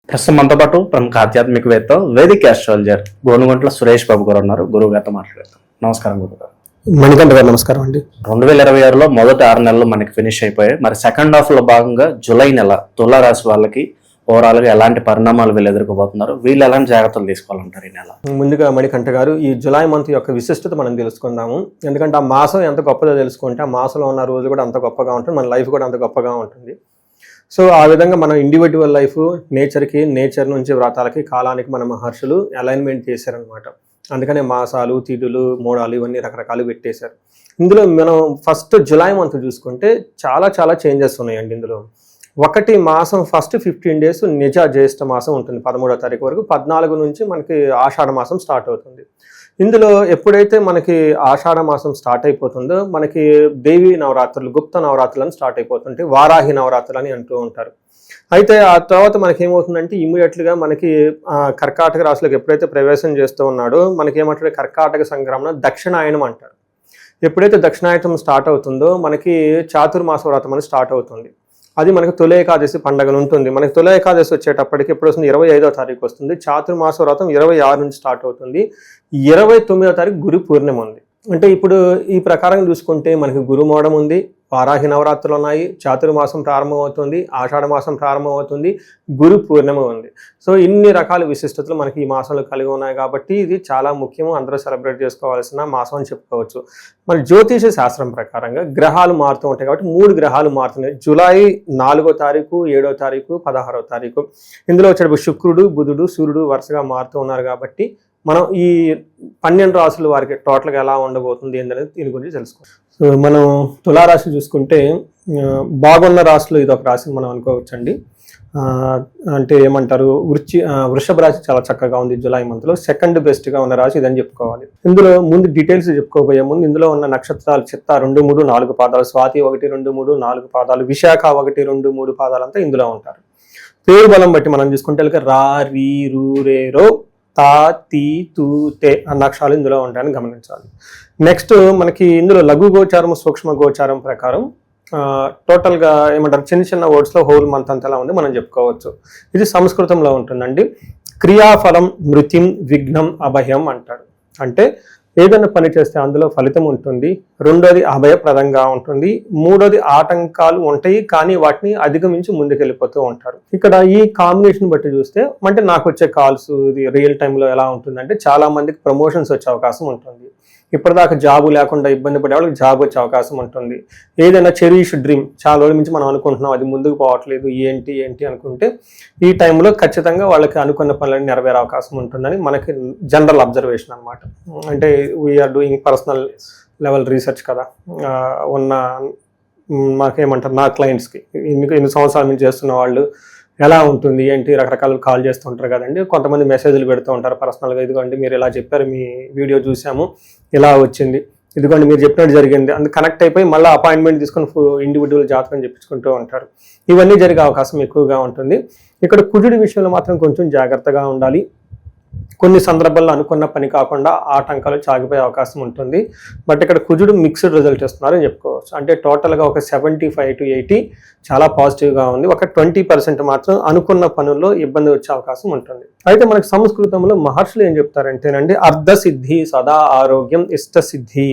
ప్రస్తుతం మనతో పాటు ప్రముఖ ఆధ్యాత్మికవేత్త వేదిక ఆస్ట్రాలజర్ గోనుగంట్ల సురేష్ బాబు గారు ఉన్నారు. గురువు గారితో మాట్లాడతాం. నమస్కారం గురువు గారు. మణికంఠ గారు నమస్కారం అండి. 2026లో మొదటి 6 నెలలు మనకి ఫినిష్ అయిపోయాయి. మరి సెకండ్ హాఫ్ లో భాగంగా జూలై నెల తులారాశి వాళ్ళకి ఓవరాల్ గా ఎలాంటి పరిణామాలు వీళ్ళు ఎదుర్కోబోతున్నారు, వీళ్ళు ఎలాంటి జాగ్రత్తలు తీసుకోవాలంటారు ఈ నెల? ముందుగా మణికంఠ గారు, ఈ జులై మంత్ యొక్క విశిష్టత మనం తెలుసుకుందాము. ఎందుకంటే ఆ మాసం ఎంత గొప్పదో తెలుసుకుంటే ఆ మాసంలో ఉన్న రోజు కూడా అంత గొప్పగా ఉంటుంది, మన లైఫ్ కూడా అంత గొప్పగా ఉంటుంది. సో ఆ విధంగా మనం ఇండివిజువల్ లైఫ్ నేచర్ నుంచి వ్రతాలకి కాలానికి మన మహర్షులు అలైన్మెంట్ చేశారనమాట. అందుకనే మాసాలు, తిథులు, మోడాలు ఇవన్నీ రకరకాలు పెట్టేశారు. ఇందులో మనం ఫస్ట్ జులై మంత్ చూసుకుంటే చాలా చాలా చేంజెస్ ఉన్నాయండి. ఇందులో ఒకటి, మాసం ఫస్ట్ 15 డేస్ నిజ జ్యేష్ఠ మాసం ఉంటుంది 13వ తారీఖు వరకు. 14 నుంచి మనకి ఆషాఢ మాసం స్టార్ట్ అవుతుంది. ఇందులో ఎప్పుడైతే మనకి ఆషాఢ మాసం స్టార్ట్ అయిపోతుందో మనకి దేవీ నవరాత్రులు, గుప్త నవరాత్రులు అని స్టార్ట్ అయిపోతుంటాయి. వారాహి నవరాత్రులు అని అంటూ ఉంటారు. అయితే ఆ తర్వాత మనకి ఏమవుతుందంటే ఇమ్మీడియట్గా మనకి కర్కాటక రాశిలోకి ఎప్పుడైతే ప్రవేశం చేస్తూ ఉన్నాడో మనకి ఏమంటారు, కర్కాటక సంక్రమణ దక్షిణాయనం అంటారు. ఎప్పుడైతే దక్షిణాయనం స్టార్ట్ అవుతుందో మనకి చాతుర్మాస వ్రతం అని స్టార్ట్ అవుతుంది. అది మనకి తొలి ఏకాదశి పండుగలు ఉంటుంది. మనకి తొలి ఏకాదశి వచ్చేటప్పటికి ఎప్పుడు వస్తుంది, 25వ తారీఖు వస్తుంది. చాతుర్మాస వ్రతం 26 నుంచి స్టార్ట్ అవుతుంది. 29వ తారీఖు గురు పూర్ణిమ ఉంది. అంటే ఇప్పుడు ఈ ప్రకారం చూసుకుంటే మనకి గురుమోడం ఉంది, వారాహి నవరాత్రులు ఉన్నాయి, చాతుర్మాసం ప్రారంభమవుతుంది, ఆషాఢ మాసం ప్రారంభమవుతుంది, గురు పూర్ణిమ ఉంది. సో ఇన్ని రకాల విశిష్టతలు మనకి ఈ మాసంలో కలిగి ఉన్నాయి కాబట్టి ఇది చాలా ముఖ్యము, అందరూ సెలబ్రేట్ చేసుకోవాల్సిన మాసం అని చెప్పుకోవచ్చు. మరి జ్యోతిష శాస్త్రం ప్రకారంగా గ్రహాలు మారుతూ ఉంటాయి కాబట్టి 3 గ్రహాలు మారుతున్నాయి. జూలై 4వ తారీఖు, 7వ తారీఖు, 16వ తారీఖు. ఇందులో వచ్చేటప్పుడు శుక్రుడు, బుధుడు, సూర్యుడు వరుసగా మారుతూ ఉన్నారు కాబట్టి మనం ఈ 12 రాశుల వారికి టోటల్గా ఎలా ఉండబోతుంది ఏంటనేది దీని గురించి తెలుసుకోవాలి. సో మనం తులారాశి చూసుకుంటే బాగున్న రాశిలో ఇది ఒక రాశి మనం అనుకోవచ్చండి. అంటే ఏమంటారు, వృషభ రాశి చాలా చక్కగా ఉంది జూలై మంత్లో. సెకండ్ బెస్ట్గా ఉన్న రాశి ఇదని చెప్పుకోవాలి. ఇందులో ముందు డీటెయిల్స్ చెప్పుకోబోయే ముందు ఇందులో ఉన్న నక్షత్రాలు చిత్త 2, 3, 4 పాదాలు, స్వాతి 1, 2, 3, 4 పాదాలు, విశాఖ 1, 2, 3 పాదాలంతా ఇందులో ఉంటారు. పేరు బలం బట్టి మనం చూసుకుంటే రా, రీ, రూ, రే, రో, తా, తీ, తూ, తే అన్న అక్షరాలు ఇందులో ఉంటాయని గమనించాలి. నెక్స్ట్ మనకి ఇందులో లఘు గోచారం, సూక్ష్మ గోచారం ప్రకారం టోటల్గా ఏమంటారు, చిన్న చిన్న వర్డ్స్లో హోల్ మంత్ అంతా ఎలా ఉంది మనం చెప్పుకోవచ్చు. ఇది సంస్కృతంలో ఉంటుందండి. క్రియాఫలం మృతిం విఘ్నం అభయం అంటారు. అంటే ఏదైనా పని చేస్తే అందులో ఫలితం ఉంటుంది, రెండోది అభయప్రదంగా ఉంటుంది, మూడోది ఆటంకాలు ఉంటాయి కానీ వాటిని అధిగమించి ముందుకెళ్ళిపోతూ ఉంటారు. ఇక్కడ ఈ కాంబినేషన్ బట్టి చూస్తే అంటే నాకు వచ్చే కాల్స్ ఇది రియల్ టైంలో ఎలా ఉంటుందంటే చాలా మందికి ప్రమోషన్స్ వచ్చే అవకాశం ఉంటుంది. ఇప్పటిదాకా జాబు లేకుండా ఇబ్బంది పడే వాళ్ళకి జాబ్ వచ్చే అవకాశం ఉంటుంది. ఏదైనా చెరీష్ డ్రీమ్ చాలా రోజుల నుంచి మనం అనుకుంటున్నాం, అది ముందుకు పోవట్లేదు, ఏంటి అనుకుంటే ఈ టైంలో ఖచ్చితంగా వాళ్ళకి అనుకున్న పనులను నెరవేరే అవకాశం ఉంటుందని మనకి జనరల్ అబ్జర్వేషన్ అనమాట. అంటే we are doing personal level research కదా. మాకేమంటారు, నా క్లయింట్స్కి ఎన్ని సంవత్సరాల నుంచి చేస్తున్న వాళ్ళు ఎలా ఉంటుంది ఏంటి రకరకాల కాల్ చేస్తూ ఉంటారు కదండి. కొంతమంది మెసేజ్లు పెడుతూ ఉంటారు పర్సనల్గా, ఇదిగోండి మీరు ఇలా చెప్పారు, మీ వీడియో చూసాము, ఇలా వచ్చింది, ఇదిగోండి మీరు చెప్పినట్టు జరిగింది, అందుకు కనెక్ట్ అయిపోయి మళ్ళీ అపాయింట్మెంట్ తీసుకొని ఇండివిజువల్ జాతకం చెప్పించుకుంటూ ఉంటారు. ఇవన్నీ జరిగే అవకాశం ఎక్కువగా ఉంటుంది. ఇక్కడ కుజుడి విషయంలో మాత్రం కొంచెం జాగ్రత్తగా ఉండాలి. కొన్ని సందర్భాల్లో అనుకున్న పని కాకుండా ఆటంకాలు సాగిపోయే అవకాశం ఉంటుంది. బట్ ఇక్కడ కుజుడు మిక్స్డ్ రిజల్ట్ ఇస్తున్నారు అని చెప్పుకోవచ్చు. అంటే టోటల్గా ఒక 75 to 80 చాలా పాజిటివ్గా ఉంది. ఒక 20% మాత్రం అనుకున్న పనుల్లో ఇబ్బంది వచ్చే అవకాశం ఉంటుంది. అయితే మనకి సంస్కృతంలో మహర్షులు ఏం చెప్తారంటేనండి, అర్ధసిద్ధి సదా ఆరోగ్యం ఇష్టసిద్ధి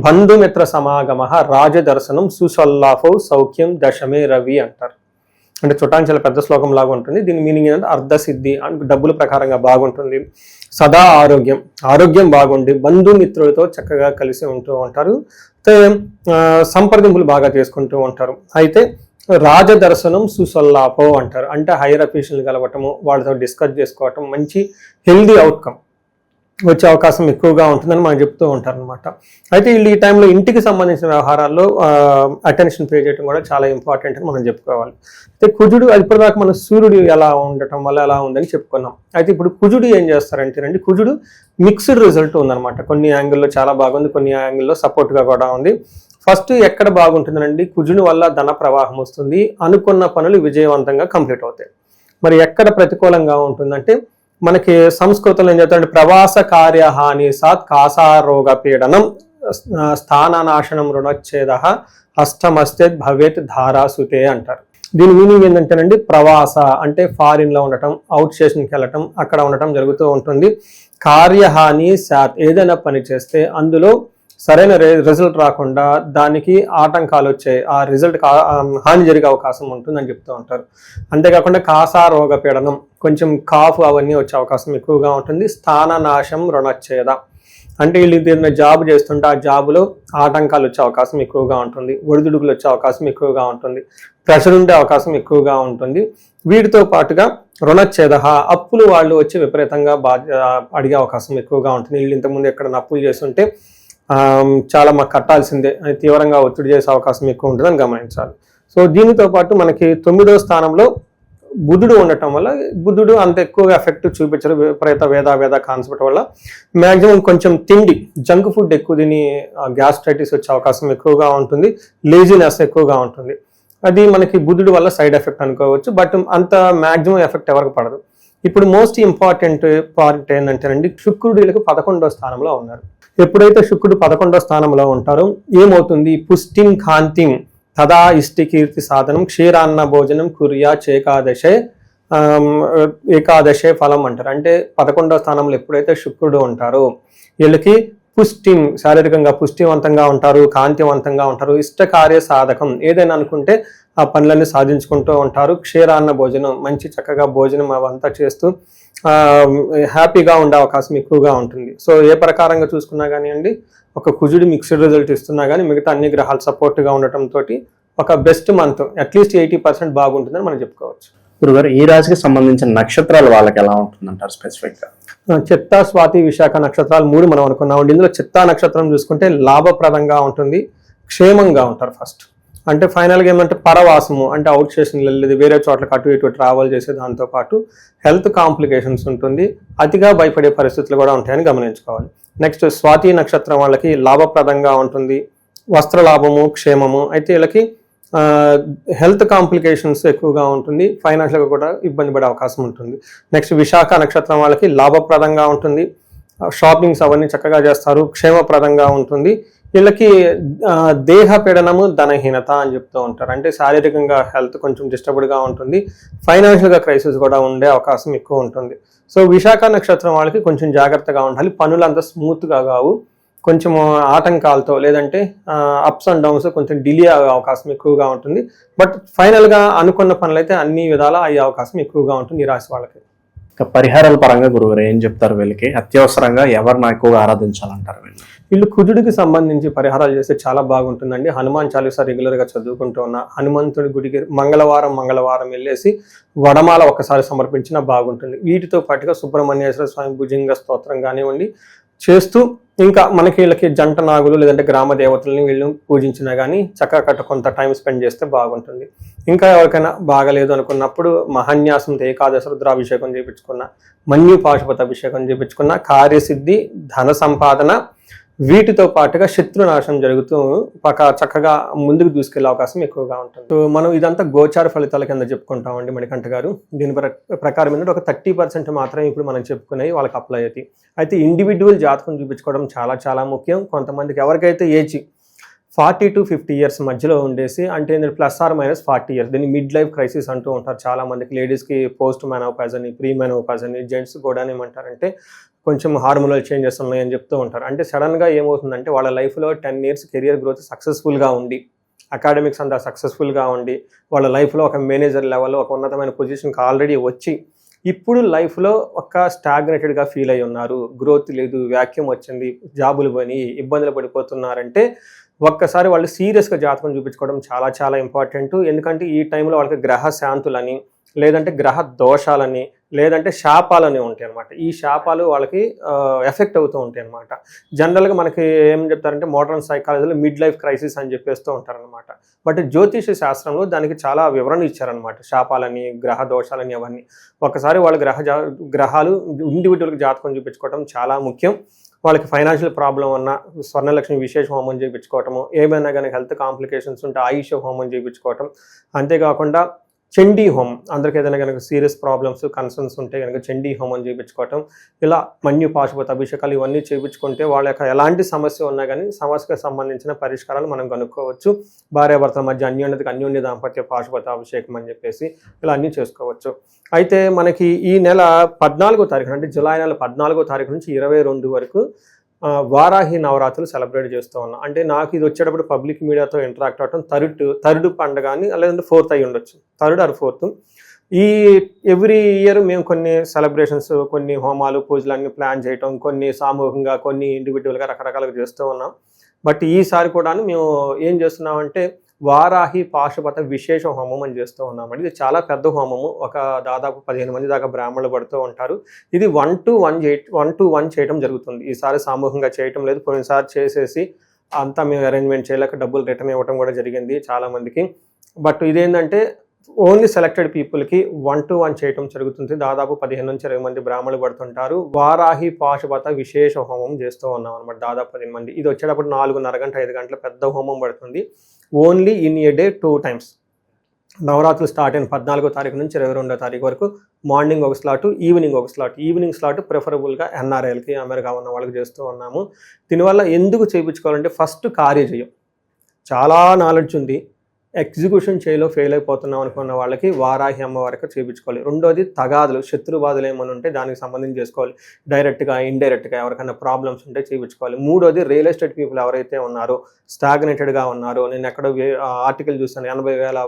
బంధుమిత్ర సమాగమ రాజదర్శనం సుసల్లాఫో సౌఖ్యం దశమే రవి అంటారు. అంటే చుట్టాన్ని చాలా పెద్ద శ్లోకం లాగా ఉంటుంది. దీని మీనింగ్ ఏంటంటే అర్ధసిద్ధి అంటే డబ్బుల ప్రకారంగా బాగుంటుంది, సదా ఆరోగ్యం బాగుండి బంధుమిత్రులతో చక్కగా కలిసి ఉంటూ ఉంటారు, సంప్రదింపులు బాగా చేసుకుంటూ ఉంటారు. అయితే రాజదర్శనం సుసల్లాపో అంటారు. అంటే హైయర్ అఫీషియల్ కలవటము, వాళ్ళతో డిస్కస్ చేసుకోవటం, మంచి హెల్దీ అవుట్కమ్ వచ్చే అవకాశం ఎక్కువగా ఉంటుందని మనం చెప్తూ ఉంటారు అనమాట. అయితే వీళ్ళు ఈ టైంలో ఇంటికి సంబంధించిన వ్యవహారాల్లో అటెన్షన్ పే చేయడం కూడా చాలా ఇంపార్టెంట్ అని మనం చెప్పుకోవాలి. అయితే కుజుడు ఇప్పటిదాకా మన సూర్యుడు ఎలా ఉండటం వల్ల ఎలా ఉందని చెప్పుకున్నాం. అయితే ఇప్పుడు కుజుడు ఏం చేస్తారంటేనండి, కుజుడు మిక్స్డ్ రిజల్ట్ ఉందన్నమాట. కొన్ని యాంగిల్లో చాలా బాగుంది, కొన్ని యాంగిల్లో సపోర్ట్గా కూడా ఉంది. ఫస్ట్ ఎక్కడ బాగుంటుందనండి, కుజుని వల్ల ధన ప్రవాహం వస్తుంది, అనుకున్న పనులు విజయవంతంగా కంప్లీట్ అవుతాయి. మరి ఎక్కడ ప్రతికూలంగా ఉంటుందంటే మనకి సంస్కృతంలో ఏం చెప్తారంటే ప్రవాస కార్యహాని సాత్ కాసారోగ పీడనం స్థాననాశనం రుణచ్ఛేద అష్టమస్తే భవేత్ ధారాసుతే అంటారు. దీని మీనింగ్ ఏంటంటేనండి ప్రవాస అంటే ఫారిన్లో ఉండటం, అవుట్ స్టేషన్కి వెళ్ళటం, అక్కడ ఉండటం జరుగుతూ ఉంటుంది. కార్యహాని శాత్ ఏదైనా పని చేస్తే అందులో సరైన రిజల్ట్ రాకుండా దానికి ఆటంకాలు వచ్చాయి, ఆ రిజల్ట్ హాని జరిగే అవకాశం ఉంటుందని చెప్తూ ఉంటారు. అంతేకాకుండా కాసా రోగ పీడనం, కొంచెం కాఫ్ అవన్నీ వచ్చే అవకాశం ఎక్కువగా ఉంటుంది. స్థాననాశం రుణచ్ఛేద అంటే వీళ్ళు ఏదైనా జాబ్ చేస్తుంటే ఆ జాబులో ఆటంకాలు వచ్చే అవకాశం ఎక్కువగా ఉంటుంది, ఒడిదుడుకులు వచ్చే అవకాశం ఎక్కువగా ఉంటుంది, ప్రెషర్ ఉండే అవకాశం ఎక్కువగా ఉంటుంది. వీటితో పాటుగా రుణచ్ఛేద అప్పులు వాళ్ళు వచ్చి విపరీతంగా అడిగే అవకాశం ఎక్కువగా ఉంటుంది. వీళ్ళు ఇంతకుముందు ఎక్కడ అప్పులు చేస్తుంటే చాలా మాకు కట్టాల్సిందే అని తీవ్రంగా ఒత్తిడి చేసే అవకాశం ఎక్కువ ఉంటుందని గమనించాలి. సో దీనితో పాటు మనకి 9వ స్థానంలో బుధుడు ఉండటం వల్ల బుధుడు అంత ఎక్కువగా ఎఫెక్ట్ చూపించరు. విపరీత వేద కాన్సెప్ట్ వల్ల మ్యాక్సిమం కొంచెం తిండి జంక్ ఫుడ్ ఎక్కువ తిని గ్యాస్ట్రైటిస్ వచ్చే అవకాశం ఎక్కువగా ఉంటుంది, లేజినెస్ ఎక్కువగా ఉంటుంది. అది మనకి బుధుడు వల్ల సైడ్ ఎఫెక్ట్ అనుకోవచ్చు, బట్ అంత మ్యాక్సిమం ఎఫెక్ట్ ఎవరికి పడదు. ఇప్పుడు మోస్ట్ ఇంపార్టెంట్ పాయింట్ ఏంటంటేనండి, శుక్రుడు వీళ్ళకి 11వ స్థానంలో ఉన్నారు. ఎప్పుడైతే శుక్రుడు 11వ స్థానంలో ఉంటారో ఏమవుతుంది, పుష్టిం కాంతిం తదా ఇష్టి కీర్తి సాధనం క్షీరాన్న భోజనం కుర్యా ఏకాదశే ఫలం అంటారు. అంటే 11వ స్థానంలో ఎప్పుడైతే శుక్రుడు ఉంటారో వీళ్ళకి పుష్టి, శారీరకంగా పుష్టివంతంగా ఉంటారు, కాంతివంతంగా ఉంటారు, ఇష్టకార్య సాధకం ఏదైనా అనుకుంటే ఆ పనులన్నీ సాధించుకుంటూ ఉంటారు. క్షీరాన్న భోజనం మంచి చక్కగా భోజనం అవంతా చేస్తూ హ్యాపీగా ఉండే అవకాశం ఎక్కువగా ఉంటుంది. సో ఏ ప్రకారంగా చూసుకున్నా కానివ్వండి, ఒక కుజుడు మిక్స్డ్ రిజల్ట్ ఇస్తున్నా కానీ మిగతా అన్ని గ్రహాలు సపోర్ట్గా ఉండటంతో ఒక బెస్ట్ మంత్ అట్లీస్ట్ 80% బాగుంటుందని మనం చెప్పుకోవచ్చు. గురుగారు, ఈ రాశికి సంబంధించిన నక్షత్రాలు వాళ్ళకి ఎలా ఉంటుందంటారు స్పెసిఫిక్గా? చిత్తా, స్వాతి, విశాఖ నక్షత్రాలు 3 మనం అనుకున్నాం. ఇందులో చిత్తా నక్షత్రం చూసుకుంటే లాభప్రదంగా ఉంటుంది, క్షేమంగా ఉంటారు ఫస్ట్. అంటే ఫైనల్గా ఏమంటే పరవాసము అంటే అవుట్ స్టేషన్ వెళ్ళేది, వేరే చోట్లకి అటు ఇటు ట్రావెల్ చేసే దాంతోపాటు హెల్త్ కాంప్లికేషన్స్ ఉంటుంది, అతిగా భయపడే పరిస్థితులు కూడా ఉంటాయని గమనించుకోవాలి. నెక్స్ట్ స్వాతి నక్షత్రం వాళ్ళకి లాభప్రదంగా ఉంటుంది, వస్త్ర లాభము, క్షేమము. అయితే వీళ్ళకి హెల్త్ కాంప్లికేషన్స్ ఎక్కువగా ఉంటుంది, ఫైనాన్షియల్గా కూడా ఇబ్బంది పడే అవకాశం ఉంటుంది. నెక్స్ట్ విశాఖ నక్షత్రం వాళ్ళకి లాభప్రదంగా ఉంటుంది, షాపింగ్స్ అవన్నీ చక్కగా చేస్తారు, క్షేమప్రదంగా ఉంటుంది. వీళ్ళకి దేహ పీడనము, ధనహీనత అని చెప్తూ ఉంటారు. అంటే శారీరకంగా హెల్త్ కొంచెం డిస్టర్బ్డ్గా ఉంటుంది, ఫైనాన్షియల్గా క్రైసిస్ కూడా ఉండే అవకాశం ఎక్కువ ఉంటుంది. సో విశాఖ నక్షత్రం వాళ్ళకి కొంచెం జాగ్రత్తగా ఉండాలి, పనులు అంత స్మూత్గా కావు, కొంచెం ఆటంకాలతో లేదంటే అప్స్ అండ్ డౌన్స్ కొంచెం డిలే అయ్యే అవకాశం ఎక్కువగా ఉంటుంది. బట్ ఫైనల్గా అనుకున్న పనులు అయితే అన్ని విధాలా అయ్యే అవకాశం ఎక్కువగా ఉంటుంది ఈ రాశి వాళ్ళకి. పరిహారాల పరంగా గురుగారు ఏం చెప్తారు? వీళ్ళకి అత్యవసరంగా ఎవరిని ఎక్కువగా ఆరాధించాలంటారు? వీళ్ళు కుజుడికి సంబంధించి పరిహారాలు చేస్తే చాలా బాగుంటుందండి. హనుమాన్ చాలీసా రెగ్యులర్గా చదువుకుంటూ ఉన్న, హనుమంతుడి గుడికి మంగళవారం వెళ్ళేసి వడమాల ఒకసారి సమర్పించినా బాగుంటుంది. వీటితో పాటుగా సుబ్రహ్మణ్యేశ్వర స్వామి భుజంగ స్తోత్రం కానివ్వండి చేస్తూ, ఇంకా మనకి వీళ్ళకి జంట నాగులు లేదంటే గ్రామ దేవతల్ని వీళ్ళు పూజించినా కానీ చక్కగా కొంత టైం స్పెండ్ చేస్తే బాగుంటుంది. ఇంకా ఎవరికైనా బాగలేదు అనుకున్నప్పుడు మహాన్యాసంతో ఏకాదశ రుద్రాభిషేకం చేయించుకున్న, మన్యు పాశుపత అభిషేకం చేయించుకున్న కార్యసిద్ధి, ధన సంపాదన, వీటితో పాటుగా శత్రునాశనం జరుగుతూ చక్కగా ముందుకు దూసుకెళ్లే అవకాశం ఎక్కువగా ఉంటుంది. సో మనం ఇదంతా గోచార ఫలితాల కింద చెప్పుకుంటామండి మణికంఠ గారు. దీని ప్రకారం ఏంటంటే ఒక 30% మాత్రమే ఇప్పుడు మనం చెప్పుకునేవి వాళ్ళకి అప్లై అవుతాయి. అయితే ఇండివిజువల్ జాతకం చూపించుకోవడం చాలా చాలా ముఖ్యం. కొంతమందికి ఎవరికైతే ఏజ్ 40 to 50 years మధ్యలో ఉండేసి, అంటే +or- 40 years, దీన్ని మిడ్ లైఫ్ క్రైసిస్ అంటూ ఉంటారు చాలా మందికి. లేడీస్కి పోస్ట్ మెనోపాజ్ అని, ప్రీ మెనోపాజ్ అని, జెంట్స్ కూడా ఏమంటారంటే కొంచెం హార్మోనల్ చేంజెస్ ఉన్నాయని చెప్తూ ఉంటారు. అంటే సడన్గా ఏమవుతుందంటే వాళ్ళ లైఫ్లో 10 years కెరియర్ గ్రోత్ సక్సెస్ఫుల్గా ఉండి, అకాడమిక్స్ అంతా సక్సెస్ఫుల్గా ఉండి, వాళ్ళ లైఫ్లో ఒక మేనేజర్ లెవెల్లో ఒక ఉన్నతమైన పొజిషన్కి ఆల్రెడీ వచ్చి ఇప్పుడు లైఫ్లో ఒక స్టాగ్నేటెడ్గా ఫీల్ అయి ఉన్నారు, గ్రోత్ లేదు, వ్యాక్యూమ్ వచ్చింది, జాబులు పోయి ఇబ్బందులు పడిపోతున్నారంటే ఒక్కసారి వాళ్ళు సీరియస్గా జాతకం చూపించుకోవడం చాలా చాలా ఇంపార్టెంట్. ఎందుకంటే ఈ టైంలో వాళ్ళకి గ్రహ శాంతులని, లేదంటే గ్రహ దోషాలని, లేదంటే శాపాలని ఉంటాయి అనమాట. ఈ శాపాలు వాళ్ళకి ఎఫెక్ట్ అవుతూ ఉంటాయి అనమాట. జనరల్గా మనకి ఏం చెప్తారంటే మోడర్న్ సైకాలజీలో మిడ్ లైఫ్ క్రైసిస్ అని చెప్పేస్తూ ఉంటారనమాట. బట్ జ్యోతిష శాస్త్రంలో దానికి చాలా వివరణ ఇచ్చారనమాట, శాపాలని, గ్రహ దోషాలని అవన్నీ. ఒకసారి వాళ్ళ గ్రహాలు ఇండివిజువల్కి జాతకం చూపించుకోవడం చాలా ముఖ్యం. వాళ్ళకి ఫైనాన్షియల్ ప్రాబ్లం ఉన్న స్వర్ణలక్ష్మి విశేష హోమం చేయించుకోవటము, ఏమైనా కానీ హెల్త్ కాంప్లికేషన్స్ ఉంటే ఆయుష హోమం చేయించుకోవటం, అంతేకాకుండా చండీ హోమం, అందరికి ఏదైనా కనుక సీరియస్ ప్రాబ్లమ్స్ కన్సర్న్స్ ఉంటే కనుక చండీ హోమం చేయించుకోవటం, ఇలా మన్యు పాశుపత అభిషేకాలు ఇవన్నీ చేయించుకుంటే వాళ్ళ యొక్క ఎలాంటి సమస్య ఉన్నా కానీ సమస్యకు సంబంధించిన పరిష్కారాలు మనం కనుక్కోవచ్చు. భార్యాభర్తల మధ్య అన్యోన్య దాంపత్య పాశుపత అభిషేకం అని చెప్పేసి ఇలా అన్నీ చేసుకోవచ్చు. అయితే మనకి ఈ నెల 14వ తారీఖు అంటే జూలై నెల 14వ తారీఖు నుంచి 22 వరకు వారాహి నవరాత్రులు సెలబ్రేట్ చేస్తూ ఉన్నాం. అంటే నాకు ఇది వచ్చేటప్పుడు పబ్లిక్ మీడియాతో ఇంటరాక్ట్ అవ్వటం థర్డ్ పండుగ అని, లేదంటే 4th అయి ఉండొచ్చు, 3rd or 4th. ఈ ఎవ్రీ ఇయర్ మేము కొన్ని సెలబ్రేషన్స్, కొన్ని హోమాలు పూజలు అన్ని ప్లాన్ చేయటం, కొన్ని సామూహికంగా కొన్ని ఇండివిజువల్గా రకరకాలుగా చేస్తూ ఉన్నాం. బట్ ఈసారి కూడా మేము ఏం చేస్తున్నామంటే వారాహి పాశుపత విశేష హోమం అని చేస్తూ ఉన్నామండి. ఇది చాలా పెద్ద హోమము, ఒక దాదాపు 15 మంది దాకా బ్రాహ్మణులు పడుతూ ఉంటారు. ఇది 1 to 1 చేయడం జరుగుతుంది. ఈసారి సామూహికంగా చేయటం లేదు, పోయినసారి చేసేసి అంతా మేము అరేంజ్మెంట్ చేయలేక డబ్బులు రిటర్న్ ఇవ్వడం కూడా జరిగింది చాలామందికి. బట్ ఇదేంటంటే ఓన్లీ సెలెక్టెడ్ పీపుల్కి 1 to 1 చేయటం జరుగుతుంది. దాదాపు 15 నుంచి 20 మంది బ్రాహ్మణులు పడుతుంటారు. వారాహి పాశుపత విశేష హోమం చేస్తూ ఉన్నాం అనమాట, దాదాపు 10 మంది. ఇది వచ్చేటప్పుడు 4:30 గంట 5 గంటల పెద్ద హోమం పడుతుంది. Only in a day 2 times. నవరాత్రులు స్టార్ట్ అయిన 14వ తారీఖు నుంచి 22వ తారీఖు వరకు మార్నింగ్ ఒక స్లాట్, ఈవినింగ్ ఒక స్లాట్. ఈవినింగ్ స్లాట్ ప్రిఫరబుల్గా NRIలకి, అమెరికా ఉన్న వాళ్ళకి చేస్తూ ఉన్నాము. దీనివల్ల ఎందుకు చేయించుకోవాలంటే ఫస్ట్ కార్యజయం, చాలా నాలెడ్జ్ ఉంది, ఎగ్జిక్యూషన్ చేయలో ఫెయిల్ అయిపోతున్నాం అనుకున్న వాళ్ళకి వారాహి అమ్మవారికి చేయించుకోవాలి. రెండోది తగాదులు, శత్రుబాధలు ఏమైనా ఉంటే దానికి సంబంధించి చేసుకోవాలి, డైరెక్ట్గా ఇండైరెక్ట్గా ఎవరికైనా ప్రాబ్లమ్స్ ఉంటే చేయించుకోవాలి. మూడోది రియల్ ఎస్టేట్ పీపుల్ ఎవరైతే ఉన్నారో, స్టాగ్నేటెడ్గా ఉన్నారో, నేను ఎక్కడో ఆర్టికల్ చూస్తాను 80,000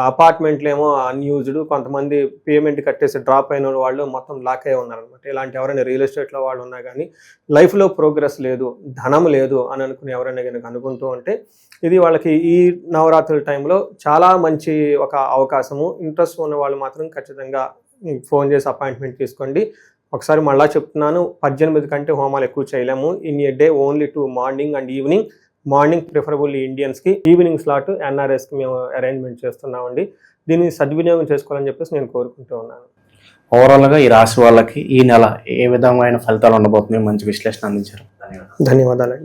అపార్ట్మెంట్లు ఏమో అన్యూజ్డ్, కొంతమంది పేమెంట్ కట్టేసి డ్రాప్ అయిన వాళ్ళు మొత్తం లాక్ అయి ఉన్నారనమాట. ఇలాంటి ఎవరైనా రియల్ ఎస్టేట్లో వాళ్ళు ఉన్నా కానీ లైఫ్లో ప్రోగ్రెస్ లేదు, ధనం లేదు అని అనుకుని ఎవరైనా కనుక అనుకుంటూ ఉంటే ఇది వాళ్ళకి ఈ నవరాత్రుల టైంలో చాలా మంచి ఒక అవకాశము. ఇంట్రెస్ట్ ఉన్న వాళ్ళు మాత్రం ఖచ్చితంగా ఫోన్ చేసి అపాయింట్మెంట్ తీసుకోండి. ఒకసారి మళ్ళీ చెప్తున్నాను, 18 కంటే హోమాలు ఎక్కువ చేయలేము. In a day only 2 morning and evening. Morning preferable ఇండియన్స్కి, ఈవినింగ్ స్లాట్ NRSకి మేము అరేంజ్మెంట్ చేస్తున్నామండి. దీన్ని సద్వినియోగం చేసుకోవాలని చెప్పేసి నేను కోరుకుంటూ ఉన్నాను. ఓవరాల్గా ఈ రాశి వాళ్ళకి ఈ నెల ఏ విధమైన ఫలితాలు ఉండబోతున్నాయి మంచి విశ్లేషణ అందించారు. ధన్యవాదాలు.